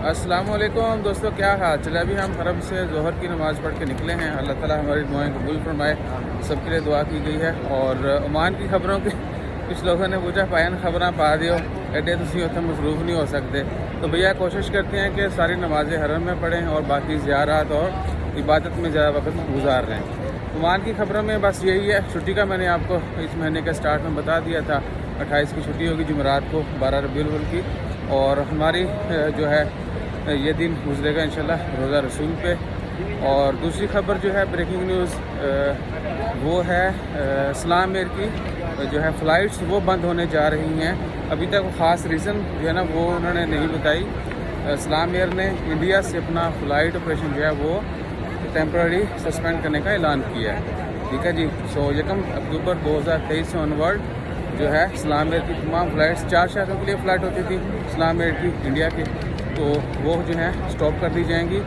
अस्सलाम वालेकुम दोस्तों, क्या हाल चले। अभी हम हरम से ज़ोहर की नमाज़ पढ़ के निकले हैं। अल्लाह ताला हमारी दुआएं कबूल फरमाए। सबके लिए दुआ की गई है। और ओमान की खबरों की कुछ लोगों ने पूछा पायन खबरें पा दियो एडे तुसी उत्थे मसरूफ़ नहीं हो सकते। तो भैया कोशिश करते हैं कि सारी नमाज़ें हरम में पढ़ें और बाकी ज़ियारत और इबादत में ज़्यादा वक्त गुजार रहे हैं। ओमान की खबरों में बस यही है। छुट्टी का मैंने आपको इस महीने के स्टार्ट में बता दिया था। 28 की छुट्टी होगी जुमेरात को, 12 रबीउल अव्वल की। और हमारी जो है ये दिन गुजरेगा इंशाल्लाह रोज़ा रसूल पे। और दूसरी खबर जो है ब्रेकिंग न्यूज़ वो है इस्लाम एयर की जो है फ़्लाइट्स वो बंद होने जा रही हैं। अभी तक वो ख़ास रीज़न जो है ना वो उन्होंने नहीं बताई। इस्लाम एयर ने इंडिया से अपना फ़्लाइट ऑपरेशन जो है वो टेम्पररी सस्पेंड करने का ऐलान किया है। ठीक है जी। 1 अक्टूबर 2023 से ऑनवर्ड जो है इस्लाम एयर की तमाम फ़्लाइट्स 4 शहरों के लिए फ़्लाइट होती थी इस्लाम एयर की इंडिया की, तो वो जो है स्टॉप कर दी जाएंगी।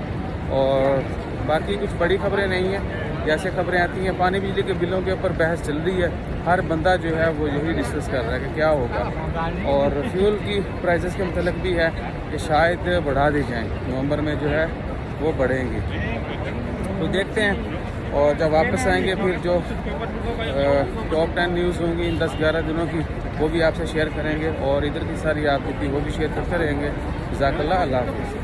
और बाकी कुछ बड़ी खबरें नहीं हैं। जैसे खबरें आती हैं पानी बिजली के बिलों के ऊपर बहस चल रही है। हर बंदा जो है वो यही डिस्कस कर रहा है कि क्या होगा। और फ्यूल की प्राइसेस के मतलब भी है कि शायद बढ़ा दी जाएँ, नवंबर में जो है वो बढ़ेंगी। तो देखते हैं। और जब वापस आएंगे फिर जो टॉप 10 न्यूज़ होंगी इन 10-11 दिनों की वो भी आपसे शेयर करेंगे। और इधर की सारी आप वो भी शेयर करते रहेंगे। जज़ाकल्लाह, अल्लाह हाफ़िज़।